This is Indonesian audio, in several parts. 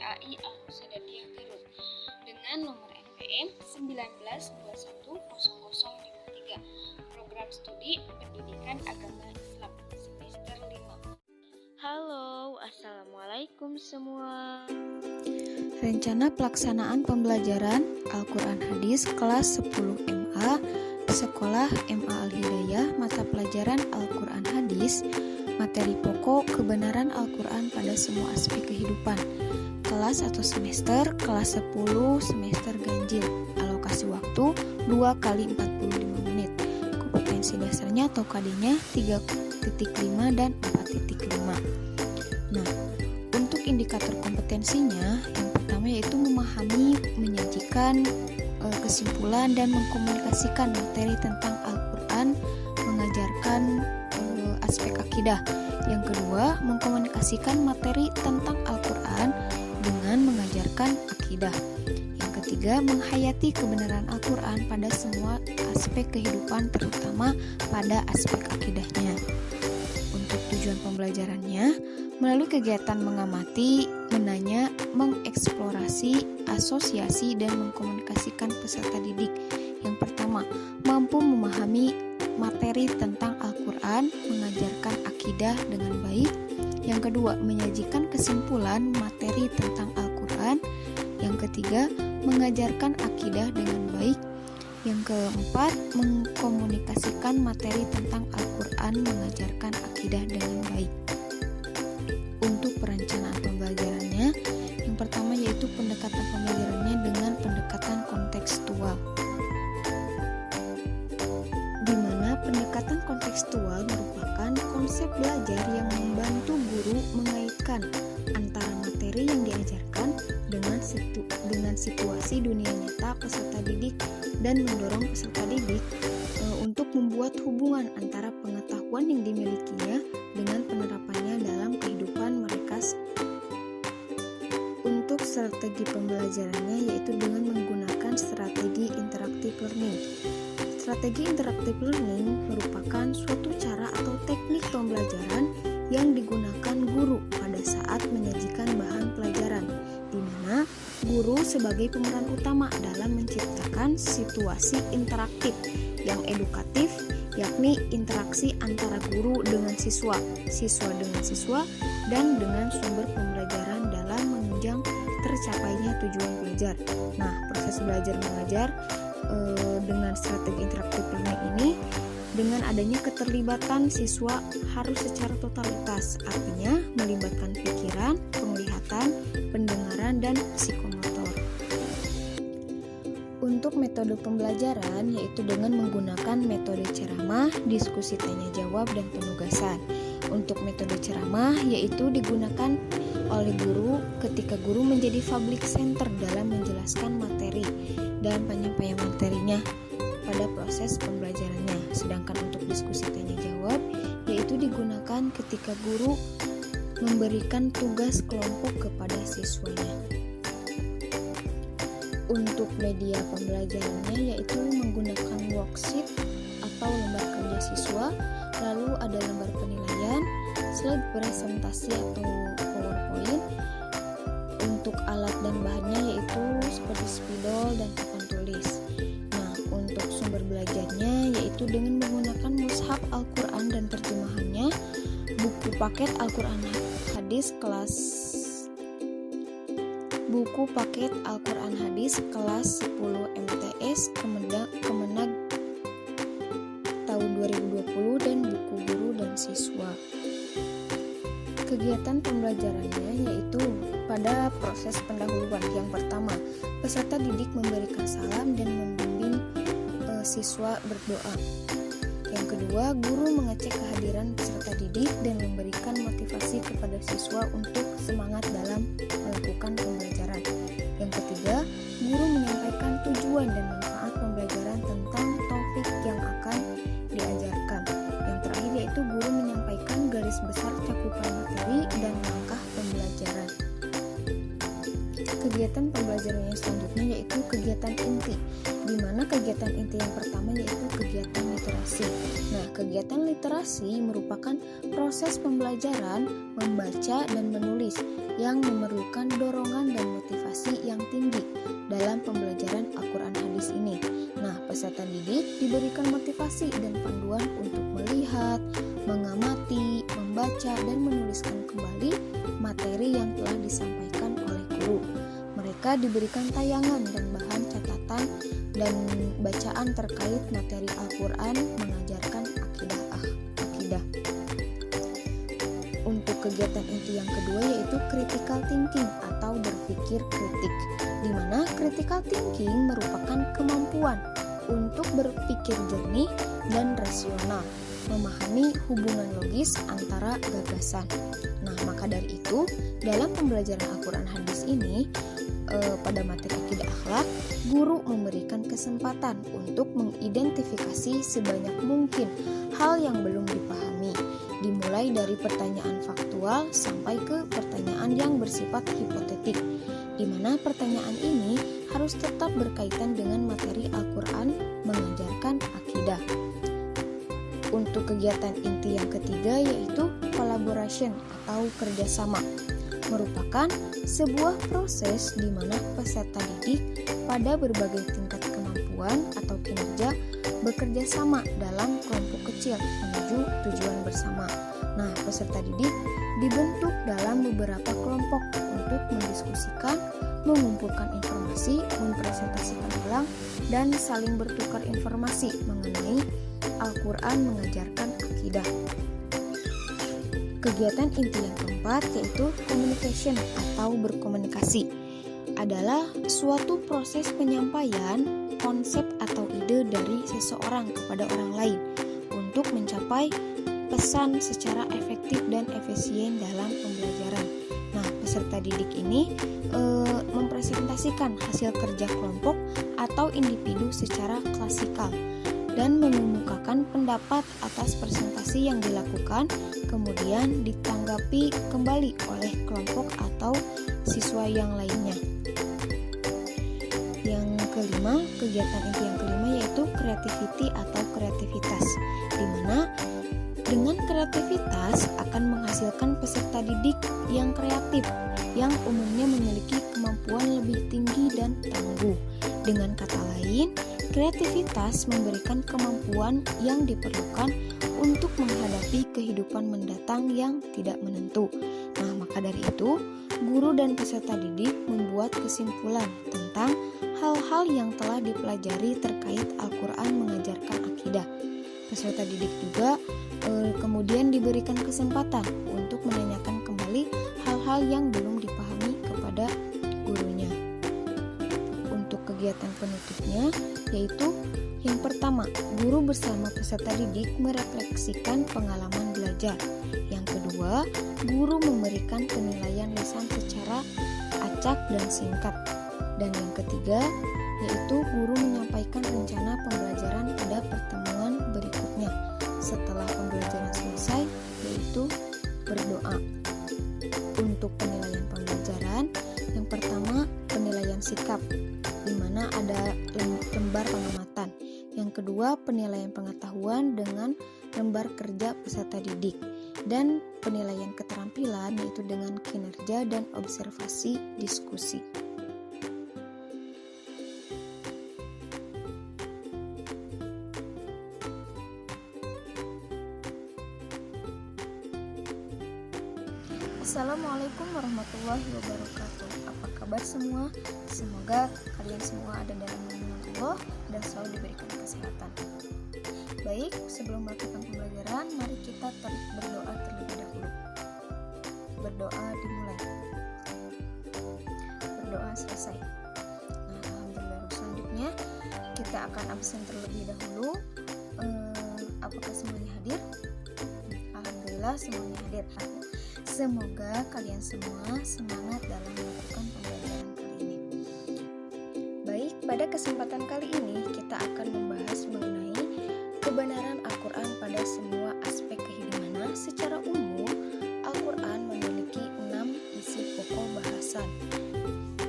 PAI Al-Husainiyah Garut dengan nomor NPM 19210053, program studi Pendidikan Agama Islam semester 5. Halo, Assalamualaikum semua. Rencana pelaksanaan pembelajaran Al-Quran Hadis kelas 10 MA Sekolah MA Al-Hidayah, mata pelajaran Al-Quran Hadis, materi pokok kebenaran Al-Quran pada semua aspek kehidupan. Kelas atau semester, kelas 10 semester ganjil. Alokasi waktu 2 kali 45 menit. Kompetensi dasarnya atau KD-nya 3.5 dan 4.5. Nah, untuk indikator kompetensinya, yang pertama yaitu memahami, menyajikan kesimpulan dan mengkomunikasikan materi tentang Al-Quran, mengajarkan aspek akidah. Yang kedua, mengkomunikasikan materi tentang Al-Quran dengan mengajarkan akidah. Yang ketiga, menghayati kebenaran Al-Quran pada semua aspek kehidupan, terutama pada aspek akidahnya. Untuk tujuan pembelajarannya, melalui kegiatan mengamati, menanya, mengeksplorasi, asosiasi, dan mengkomunikasikan peserta didik. Yang pertama, mampu memahami materi tentang Al-Quran, mengajarkan akidah dengan baik. Yang kedua, menyajikan kesimpulan materi tentang Al-Quran. Yang ketiga, mengajarkan akidah dengan baik. Yang keempat, mengkomunikasikan materi tentang Al-Quran, mengajarkan akidah dengan baik. Untuk perencanaan pembelajarannya, yang pertama yaitu pendekatan pembelajarannya dengan pendekatan kontekstual. Di mana pendekatan kontekstual merupakan konsep belajar yang membantu guru mengaitkan antara materi yang diajarkan dengan situasi dunia nyata peserta didik dan mendorong peserta didik untuk membuat hubungan antara pengetahuan yang dimilikinya dengan penerapannya dalam kehidupan mereka. Untuk strategi pembelajarannya yaitu dengan menggunakan strategi interactive learning. Strategi interactive learning merupakan suatu cara atau teknik pembelajaran yang digunakan guru pada saat menyajikan bahan pelajaran, di mana guru sebagai pemeran utama dalam menciptakan situasi interaktif yang edukatif, yakni interaksi antara guru dengan siswa, siswa dengan siswa, dan dengan sumber pembelajaran dalam menunjang tercapainya tujuan belajar. Nah, proses belajar mengajar dengan strategi interaktif learning ini, dengan adanya keterlibatan siswa harus secara totalitas, artinya melibatkan pikiran, penglihatan, pendengaran, dan psikomotor. Untuk metode pembelajaran yaitu dengan menggunakan metode ceramah, diskusi tanya jawab, dan penugasan. Untuk metode ceramah yaitu digunakan oleh guru ketika guru menjadi public center dalam menjelaskan materi dan penyampaian materinya pada proses pembelajarannya. Sedangkan untuk diskusi tanya jawab yaitu digunakan ketika guru memberikan tugas kelompok kepada siswanya. Untuk media pembelajarannya yaitu menggunakan worksheet atau lembar kerja siswa, lalu ada lembar penilaian, slide presentasi atau PowerPoint. Untuk alat dan bahannya yaitu seperti spidol dan papan tulis. Nah, untuk sumber belajarnya yaitu dengan menggunakan mushaf Al-Quran dan terjemahannya, buku paket Al-Quran Hadis kelas kelas 10 MTS Kemenag tahun 2020 dan buku guru dan siswa. Kegiatan pembelajarannya yaitu pada proses pendahuluan. Yang pertama, peserta didik memberikan salam dan membimbing siswa berdoa. Yang kedua, guru mengecek kehadiran peserta didik dan memberikan motivasi kepada siswa untuk semangat dalam melakukan pembelajaran. Yang ketiga, guru menyampaikan tujuan dan manfaat pembelajaran tentang topik yang akan diajarkan. Yang terakhir yaitu guru menyampaikan garis besar cakupan materi dan langkah pembelajaran. Kegiatan pembelajaran yang selanjutnya yaitu kegiatan inti, di mana kegiatan inti yang pertama yaitu kegiatan literasi. Nah, kegiatan literasi merupakan proses pembelajaran membaca dan menulis yang memerlukan dorongan dan motivasi yang tinggi dalam pembelajaran Al-Quran hadis ini. Nah, peserta didik diberikan motivasi dan panduan untuk melihat, mengamati, membaca, dan menuliskan kembali materi yang telah disampaikan oleh guru. Mereka diberikan tayangan dan bahan catatan dan bacaan terkait materi Al-Quran mengajarkan akidah. Untuk kegiatan inti yang kedua yaitu critical thinking atau berpikir kritik, di mana critical thinking merupakan kemampuan untuk berpikir jernih dan rasional, memahami hubungan logis antara gagasan. Nah, maka dari itu, dalam pembelajaran Al-Quran hadis ini, pada materi akidah akhlak, guru memberikan kesempatan untuk mengidentifikasi sebanyak mungkin hal yang belum dipahami, dimulai dari pertanyaan faktual sampai ke pertanyaan yang bersifat hipotetik, di mana pertanyaan ini harus tetap berkaitan dengan materi Al-Quran mengajarkan akidah. Untuk kegiatan inti yang ketiga yaitu collaboration atau kerjasama, merupakan sebuah proses di mana peserta didik pada berbagai tingkat kemampuan atau kinerja bekerja sama dalam kelompok kecil menuju tujuan bersama. Nah, peserta didik dibentuk dalam beberapa kelompok untuk mendiskusikan, mengumpulkan informasi, mempresentasikan ulang, dan saling bertukar informasi mengenai Al-Quran mengajarkan akidah. Kegiatan inti yang keempat yaitu communication atau berkomunikasi, adalah suatu proses penyampaian konsep atau ide dari seseorang kepada orang lain untuk mencapai pesan secara efektif dan efisien dalam pembelajaran. Nah, peserta didik ini mempresentasikan hasil kerja kelompok atau individu secara klasikal dan mengemukakan pendapat atas presentasi yang dilakukan, kemudian ditanggapi kembali oleh kelompok atau siswa yang lainnya. Yang kelima, kegiatan inti yang kelima yaitu creativity atau kreativitas, di mana dengan kreativitas akan menghasilkan peserta didik yang kreatif, yang umumnya memiliki kemampuan lebih tinggi dan tangguh. Dengan kata lain, kreativitas memberikan kemampuan yang diperlukan untuk menghadapi kehidupan mendatang yang tidak menentu. Nah, maka dari itu, guru dan peserta didik membuat kesimpulan tentang hal-hal yang telah dipelajari terkait Al-Quran mengajarkan akidah. Peserta didik juga kemudian diberikan kesempatan untuk menanyakan kembali hal-hal yang belum dipahami kepada gurunya. Untuk kegiatan penutupnya yaitu yang pertama, guru bersama peserta didik merefleksikan pengalaman belajar. Yang kedua, guru memberikan penilaian lisan secara acak dan singkat. Dan yang ketiga, yaitu guru menyampaikan rencana pembelajaran pada pertemuan berikutnya setelah pembelajaran selesai, yaitu berdoa. Untuk penilaian pembelajaran, yang pertama penilaian sikap, di mana ada lembar pengamatan. Yang kedua, penilaian pengetahuan dengan lembar kerja peserta didik. Dan penilaian keterampilan yaitu dengan kinerja dan observasi diskusi. Assalamualaikum warahmatullahi wabarakatuh. Apa kabar semua? Semoga kalian semua ada dalam lindungan Allah dan selalu diberikan kesehatan. Baik, sebelum melakukan pembelajaran, mari kita berdoa terlebih dahulu. Berdoa dimulai. Berdoa selesai. Nah, alhamdulillah, selanjutnya kita akan absen terlebih dahulu. Apakah semuanya hadir? Alhamdulillah, semuanya hadir. Semoga kalian semua semangat dalam melakukan pembelajaran kali ini. Baik, pada kesempatan kali ini kita akan membahas mengenai kebenaran Al-Quran pada semua aspek kehidupan. Secara umum, Al-Quran memiliki 6 isi pokok bahasan,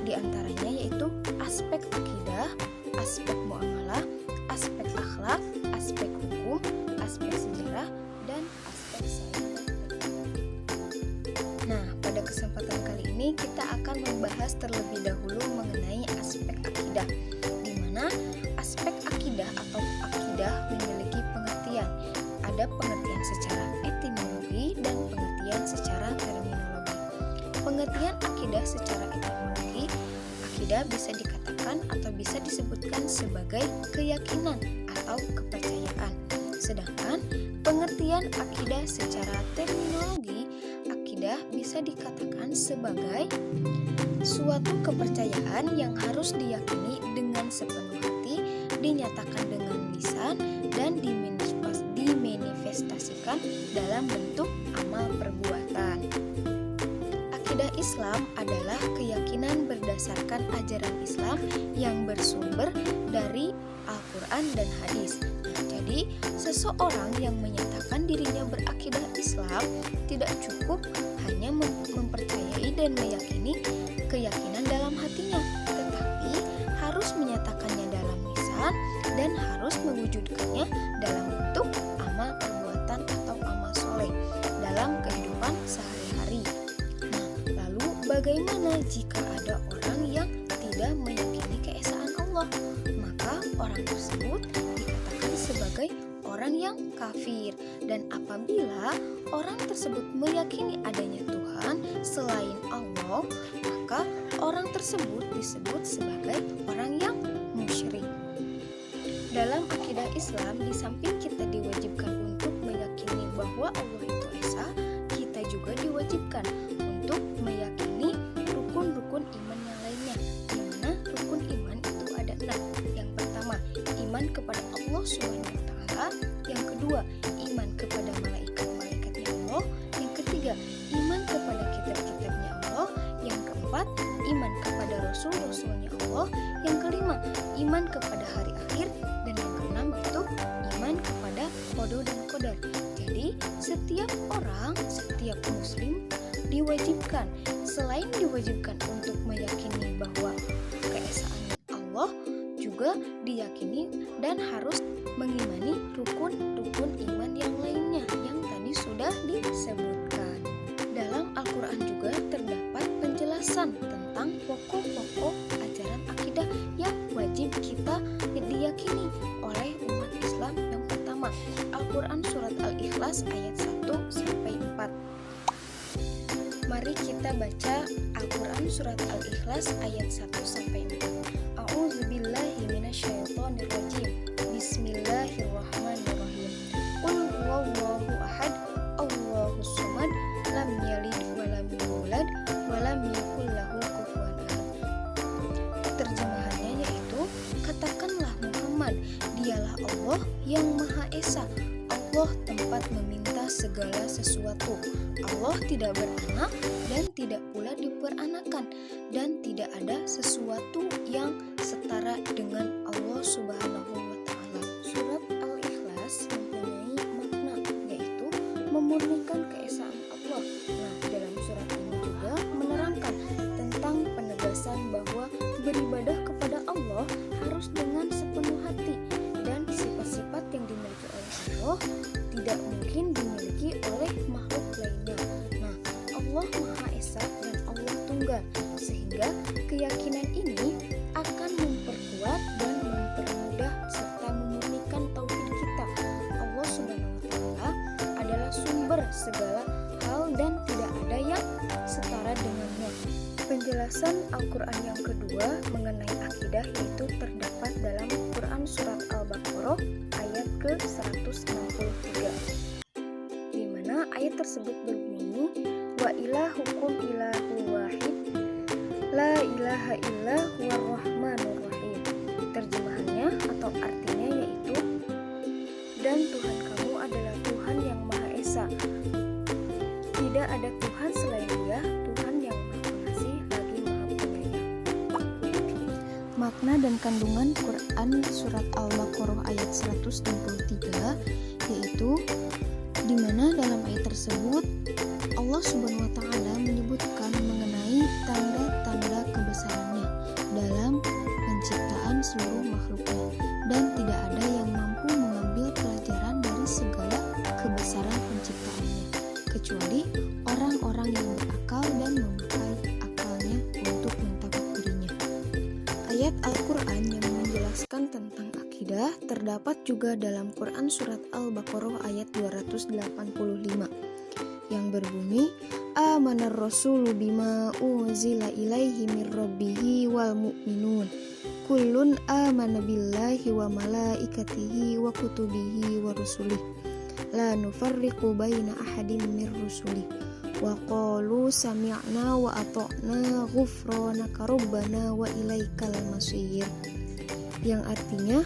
di Di antaranya yaitu aspek akidah, aspek muamalah, aspek akhlak, aspek hukum, aspek sejarah, dan aspek sains dan teknologi. Nah, pada kesempatan kali ini kita akan membahas terlebih dahulu mengenai aspek akidah, di mana aspek akidah atau akidah memiliki pengertian. Ada pengertian secara etimologi dan pengertian secara terminologi. Pengertian akidah secara etimologi, akidah bisa dikatakan atau bisa disebutkan sebagai keyakinan atau kepercayaan. Sedangkan pengertian akidah secara terminologi, akidah bisa dikatakan sebagai suatu kepercayaan yang harus diyakini dengan sepenuh hati, dinyatakan dengan lisan, dan dimanifestasikan dalam bentuk amal perbuatan. Akidah Islam adalah keyakinan berdasarkan ajaran Islam yang bersumber dari Al-Quran dan hadis. Jadi, seseorang yang menyatakan dirinya berakidah Islam tidak cukup hanya mempercayai dan meyakini keyakinan dalam hatinya, tetapi harus menyatakannya dalam lisan dan harus mewujudkannya dalam bentuk amal perbuatan atau amal soleh dalam kehidupan sehari-hari. Nah, lalu bagaimana jika ada orang yang tidak meyakini keesaan Allah? Maka orang tersebut dikatakan sebagai orang yang kafir. Dan apabila orang tersebut meyakini adanya Tuhan selain Allah, maka orang tersebut disebut sebagai orang yang musyrik. Dalam akidah Islam, di samping kita diwajibkan untuk meyakini bahwa Allah itu esa, kita juga diwajibkan untuk meyakini rukun-rukun iman yang lainnya, di mana rukun iman itu ada 6. Yang pertama, iman kepada Allah SWT. Yang kedua, iman kepada malaikat-malaikatnya Allah. Yang ketiga, iman kepada kitab-kitabnya Allah. Yang keempat, iman kepada rasul-rasulnya Allah. Yang kelima, iman kepada hari akhir. Dan yang keenam itu iman kepada qada dan qadar. Jadi, setiap orang, setiap muslim diwajibkan, selain diwajibkan untuk meyakini bahwa keesaan Allah, juga diyakini dan harus mengimani rukun-rukun iman yang lainnya yang tadi sudah disebutkan. Dalam Al-Quran juga terdapat penjelasan tentang pokok-pokok ajaran akidah yang wajib kita diyakini oleh umat Islam. Yang pertama, Al-Quran Surat Al-Ikhlas ayat 1-4. Mari kita baca Al-Quran Surat Al-Ikhlas ayat 1-4. A'udzubillahi minasyaitonirrajim. Bismillahirrahmanirrahim. Qul huwallahu ahad, Allahus samad, lam yalid wa lam yulad wa lam yakul lahu kufuwan ahad. Terjemahannya yaitu, katakanlah Muhammad, dialah Allah yang Maha Esa. Allah tempat meminta segala sesuatu. Allah tidak beranak dan tidak pula diperanakan, dan tidak ada sesuatu yang setara dengan Allah Subhanahu wa Ta'ala. Surat Al-Ikhlas mempunyai makna, yaitu memurnikan keesaan Allah. Nah, dalam surat ini juga menerangkan tentang penegasan bahwa beribadah kepada Allah harus dengan sepenuh hati, dan sifat-sifat yang dimiliki oleh Allah tidak mungkin dimiliki oleh makhluk lainnya. Nah, Allah Maha Esa dan Allah Tunggal, sehingga keyakinan ini akan memperkuat dan mempermudah serta memurnikan tauhid kita. Allah Subhanahu wa Ta'ala adalah sumber segala hal dan tidak ada yang setara dengannya. Penjelasan Al-Quran yang kedua mengenai akidah yaitu terdapat dalam Quran Surat Al-Baqarah ayat ke-163, di mana ayat tersebut berbunyi, wa ilahukum ilahu wahid, la ilaha illa huwar rahmanur rahim. Terjemahannya atau artinya yaitu, dan Tuhan kamu adalah Tuhan yang Maha Esa, tidak ada Tuhan selain Dia, Tuhan yang Maha Pengasih lagi Maha Penyayang. Makna dan kandungan Quran Surat Al-Baqarah ayat 163 yaitu, di mana dalam ayat tersebut Allah Subhanahu wa Ta'ala menyebutkan mengenai tanda-tanda kebesarannya, dan seluruh makhluknya, dan tidak ada yang mampu mengambil pelajaran dari segala kebesaran penciptaannya, kecuali orang-orang yang berakal dan memakai akalnya untuk mentafakurinya. Ayat Al-Quran yang menjelaskan tentang akidah terdapat juga dalam Quran Surat Al-Baqarah ayat 285 yang berbunyi, Amanar Rasulu bima unzila ilaihi mir rabbihi wal mu'minun kullun amana billahi wa malaikatihi wa kutubihi wa rusulih la nufarriqu baina ahadin mir rusulih wa qalu sami'na wa ata'na ghufranaka rabbana wa ilaikal masir, yang artinya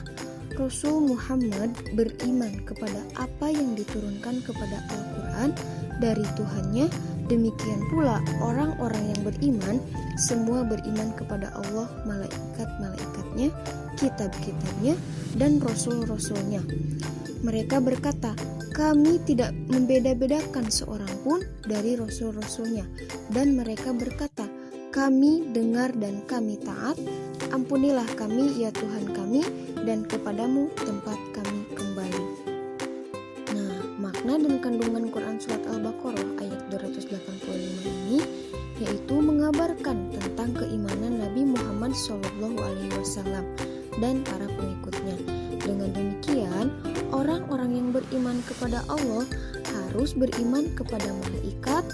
Rasul Muhammad beriman kepada apa yang diturunkan kepada Al-Quran dari Tuhannya. Demikian pula orang-orang yang beriman semua beriman kepada Allah, malaikat-malaikatnya, kitab-kitabnya, dan rasul-rasulnya. Mereka berkata, kami tidak membeda-bedakan seorang pun dari rasul-rasulnya. Dan mereka berkata, kami dengar dan kami taat. Ampunilah kami ya Tuhan kami, dan kepadamu tempat kami kembali. Nah, makna dan kandungan Quran Surat Al-Baqarah ayat 285 ini yaitu mengabarkan tentang keimanan Nabi Muhammad SAW dan para pengikutnya. Dengan demikian, orang-orang yang beriman kepada Allah harus beriman kepada malaikat,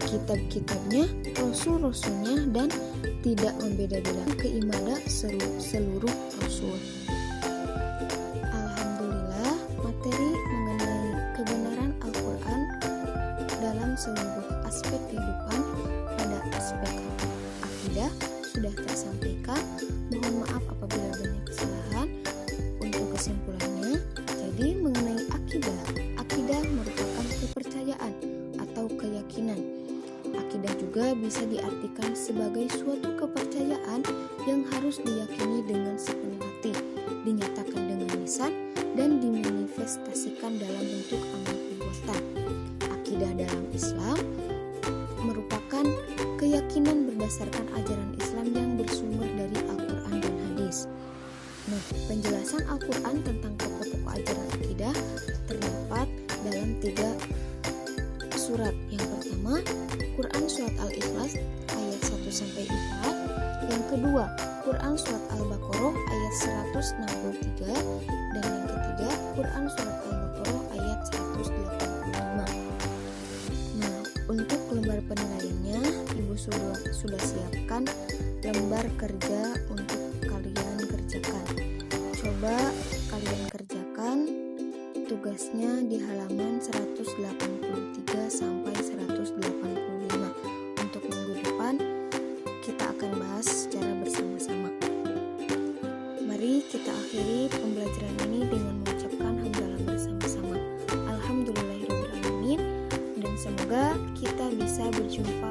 kitab-kitabnya, rasul-rasulnya, dan tidak membeda-bedakan keimanan seluruh rasul. Alhamdulillah, materi mengenai kebenaran Al-Quran dalam seluruh aspek kehidupan pada aspek akidah sudah tersampaikan. Mohon maaf apabila banyak kesalahan. Untuk kesimpulannya, jadi mengenai akidah merupakan kepercayaan atau keyakinan. Akidah juga bisa diartikan sebagai suatu kepercayaan yang harus diyakini dengan sepenuh hati, dinyatakan dengan lisan, dan dimanifestasikan dalam bentuk amal perbuatan. Akidah dalam Islam merupakan keyakinan berdasarkan ajaran Islam yang bersumber dari Al-Quran dan hadis. Nah, penjelasan Al-Quran tentang pokok-pokok ajaran akidah terdapat dalam 3 surat. Yang pertama, Quran Surat Al-Ikhlas ayat 1-4. Yang kedua, Quran Surat Al-Baqarah ayat 163. Dan yang ketiga, Quran Surat Al-Baqarah ayat 185. Nah, untuk lembar penilaiannya, Ibu sudah siapkan lembar kerja untuk kalian kerjakan. Coba kalian kerjakan tugasnya di halaman 183 sampai 185. Untuk minggu depan kita akan bahas secara bersama-sama. Mari kita akhiri pembelajaran ini dengan mengucapkan hamdalah bersama-sama. Alhamdulillahirrahmanirrahim, dan semoga kita bisa berjumpa